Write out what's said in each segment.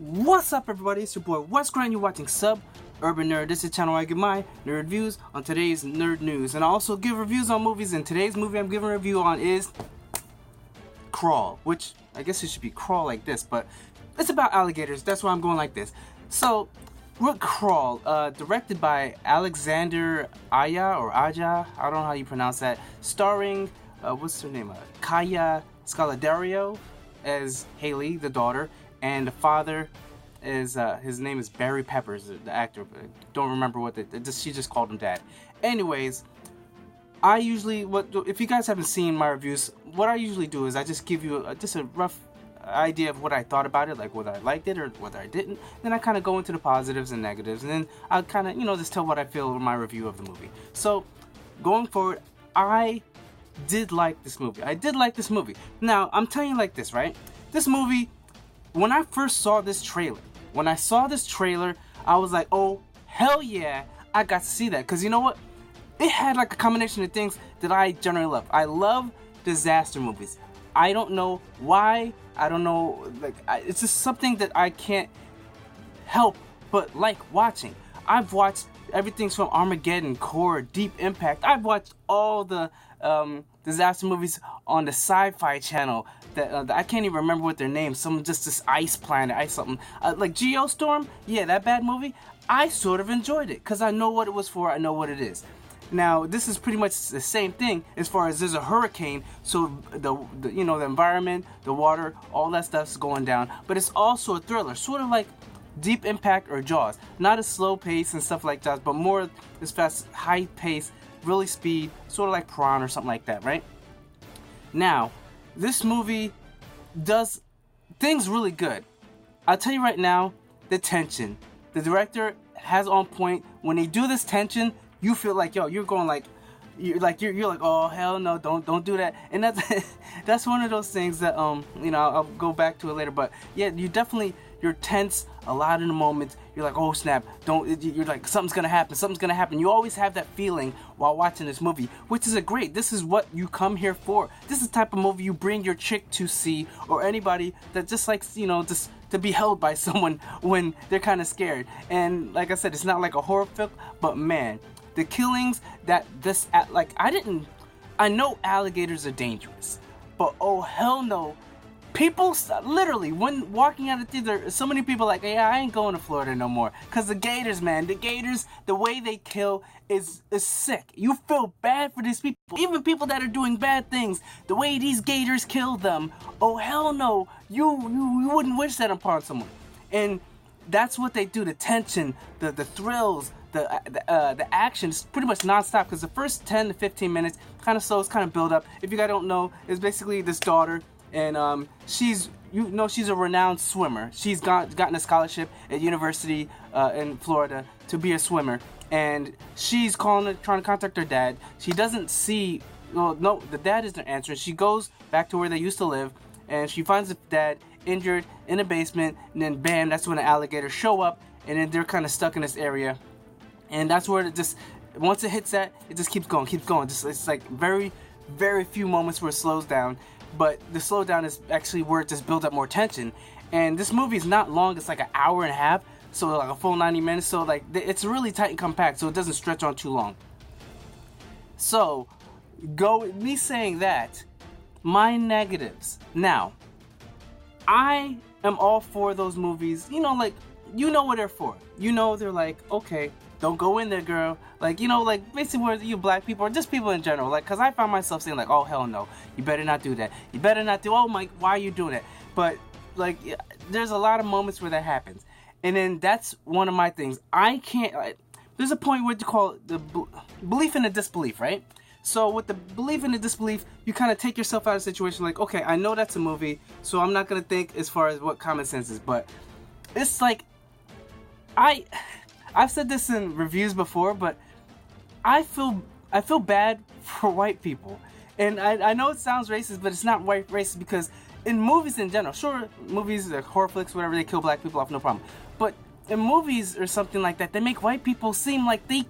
What's up, everybody? It's your boy Wes Grant. You're watching Urban Nerd. This is the channel where I give my nerd reviews on today's nerd news, and I also give reviews on movies. And today's movie I'm giving a review on is Crawl, which I guess it should be Crawl like this, but it's about alligators. That's why I'm going like this. So, with Crawl, directed by Alexandre Aja or Aja, I don't know how you pronounce that. Starring, what's her name? Kaya Scaladario as Haley, the daughter. And the father is, his name is Barry Peppers, the actor. Don't remember what she just called him dad. Anyways, if you guys haven't seen my reviews, what I usually do is I just give you just a rough idea of what I thought about it, like whether I liked it or whether I didn't. Then I kind of go into the positives and negatives, and then I'll kind of, just tell what I feel in my review of the movie. So, going forward, I did like this movie. Now, I'm telling you like this, right? This movie, when I first saw this trailer, I was like, oh, hell yeah, I got to see that. Because you know what? It had like a combination of things that I generally love. I love disaster movies. I don't know why. I don't know. It's just something that I can't help but like watching. I've watched everything from Armageddon, Core, Deep Impact. I've watched all the disaster movies on the Sci-Fi Channel that I can't even remember what their names. Some just this ice planet, ice something. Like Geostorm, yeah, that bad movie. I sort of enjoyed it because I know what it was for. I know what it is. Now this is pretty much the same thing as far as there's a hurricane, so the environment, the water, all that stuff's going down. But it's also a thriller, sort of like Deep Impact or Jaws. Not a slow pace and stuff like that, but more as fast, high pace, really speed, sort of like Prawn or something like that, right? Now, this movie does things really good. I'll tell you right now, the tension. The director has on point. When they do this tension, you feel like, you're going like, you're like, oh hell no, don't do that. And that's one of those things that I'll go back to it later. But yeah, you're tense a lot in the moment. You're like, oh snap, you're like, something's gonna happen. You always have that feeling while watching this movie, which is this is what you come here for. This is the type of movie you bring your chick to see, or anybody that just likes, just to be held by someone when they're kind of scared. And like I said, it's not like a horror film, but man, the killings I know alligators are dangerous, but oh hell no. People literally, when walking out of the theater, so many people like, yeah, I ain't going to Florida no more. Because the gators, man, the way they kill is sick. You feel bad for these people. Even people that are doing bad things, the way these gators kill them, oh hell no, you wouldn't wish that upon someone. And that's what they do, the tension, the thrills, the action is pretty much non-stop, because the first 10 to 15 minutes kind of slows, kind of build up. If you guys don't know, it's basically this daughter, and she's a renowned swimmer. She's gotten a scholarship at university in Florida to be a swimmer, and she's trying to contact her dad. She doesn't see, the dad isn't answering. She goes back to where they used to live, and she finds the dad injured in a basement, and then bam, that's when the alligators show up, and then they're kind of stuck in this area, and that's where once it hits that, it just keeps going. It's like very, very few moments where it slows down. But the slowdown is actually where it just builds up more tension. And this movie is not long. It's like an hour and a half. So like a full 90 minutes. So like it's really tight and compact. So it doesn't stretch on too long. So me saying that, my negatives. Now, I am all for those movies. What they're for. They're like, okay, don't go in there, girl. Basically where you black people, or just people in general, because I found myself saying, oh, hell no, you better not do that. You better not do, oh my, why are you doing it? But, there's a lot of moments where that happens. And then that's one of my things. I can't, there's a point where you call it the belief in the disbelief, right? So with the belief in the disbelief, you kind of take yourself out of the situation, like, okay, I know that's a movie, so I'm not going to think as far as what common sense is, but it's like, I've said this in reviews before, but I feel bad for white people. And I know it sounds racist, but it's not white racist, because in movies in general, sure, movies, like horror flicks, whatever, they kill black people off, no problem. But in movies or something like that, they make white people seem like they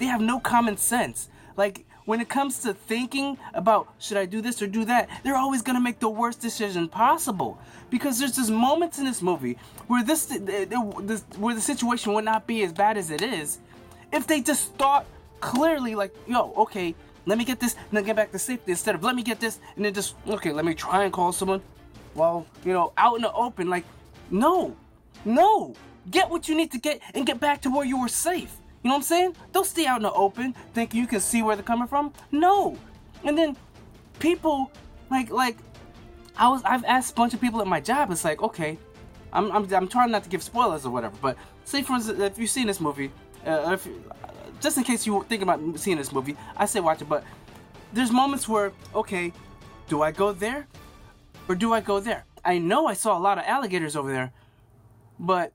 have no common sense. Like, when it comes to thinking about should I do this or do that, they're always gonna make the worst decision possible. Because there's just moments in this movie where where the situation would not be as bad as it is if they just thought clearly, like, yo, okay, let me get this and then get back to safety instead of let me get this and then just, okay, let me try and call someone while, out in the open. Like, no, get what you need to get and get back to where you were safe. You know what I'm saying? Don't stay out in the open thinking you can see where they're coming from. No. And then people like I've asked a bunch of people at my job. It's like, okay, I'm trying not to give spoilers or whatever, but say for instance, if you've seen this movie, just in case you were thinking about seeing this movie, I say watch it. But there's moments where, okay, do I go there or do I go there? I know I saw a lot of alligators over there, but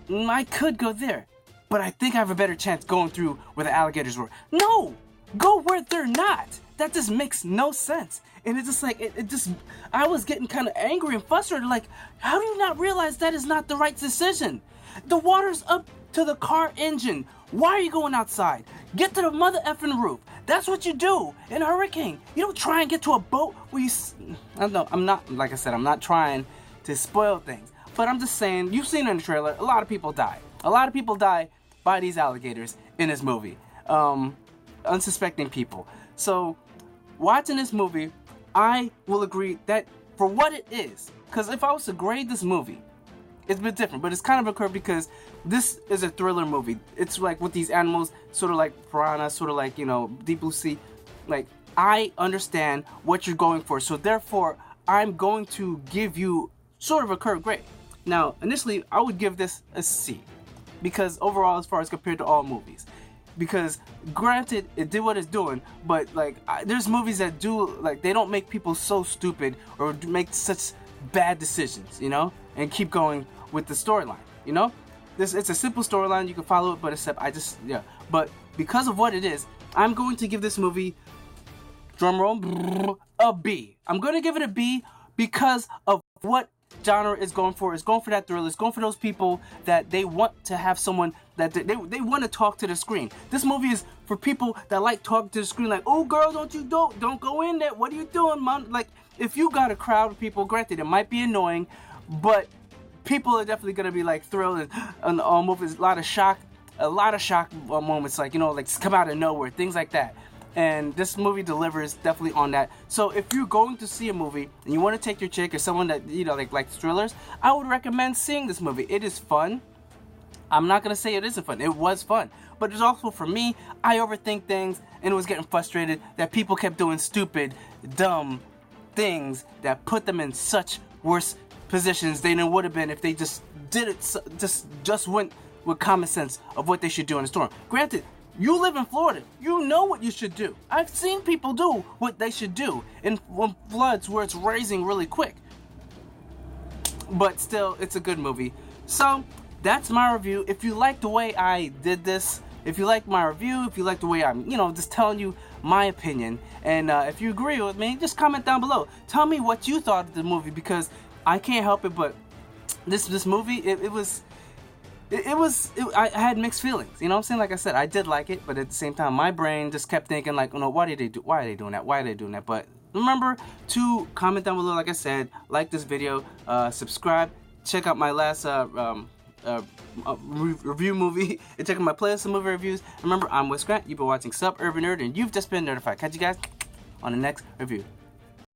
I could go there. But I think I have a better chance going through where the alligators were. No! Go where they're not! That just makes no sense. And it's just like, I was getting kind of angry and frustrated. Like, how do you not realize that is not the right decision? The water's up to the car engine. Why are you going outside? Get to the mother effing roof. That's what you do in a hurricane. You don't try and get to a boat where you... I don't know, I'm not, like I said, I'm not trying to spoil things. But I'm just saying, you've seen in the trailer, a lot of people die. A lot of people die by these alligators in this movie. Unsuspecting people. So, watching this movie, I will agree that for what it is, because if I was to grade this movie, it's a bit different, but it's kind of a curve because this is a thriller movie. It's like with these animals, sort of like piranha, sort of like, deep blue sea. Like, I understand what you're going for, so therefore, I'm going to give you sort of a curved grade. Now, initially, I would give this a C. Because overall, as far as compared to all movies, because granted it did what it's doing, but there's movies that do, like, they don't make people so stupid or make such bad decisions, and keep going with the storyline. It's a simple storyline, you can follow it, but but because of what it is, I'm going to give this movie, drumroll, a B. I'm going to give it a B because of what genre is going for. It's going for that thriller. It's going for those people that they want to have someone that they want to talk to the screen. This movie is for people that like talking to the screen, like, oh girl, don't go in there. What are you doing, mom? Like, if you got a crowd of people, granted it might be annoying, but people are definitely gonna be like thrilled and all movies. A lot of shock moments, like come out of nowhere, things like that. And this movie delivers definitely on that. So if you're going to see a movie and you want to take your chick or someone that likes thrillers, I would recommend seeing this movie. It is fun. I'm not gonna say it isn't fun. It was fun, but it's also, for me, I overthink things and was getting frustrated that people kept doing stupid, dumb things that put them in such worse positions than it would have been if they just did it. Just went with common sense of what they should do in a storm. Granted, you live in Florida. You know what you should do. I've seen people do what they should do in floods where it's raising really quick. But still, it's a good movie. So, that's my review. If you like the way I did this, if you like my review, if you like the way I'm, just telling you my opinion, and if you agree with me, just comment down below. Tell me what you thought of the movie, because I can't help it, but this movie, I had mixed feelings, you know what I'm saying? Like I said, I did like it, but at the same time, my brain just kept thinking, like, why are they doing that? But remember to comment down below, like I said, like this video, subscribe, check out my last review movie, and check out my playlist of movie reviews. Remember, I'm Wes Grant, you've been watching Suburban Nerd, and you've just been notified. Catch you guys on the next review.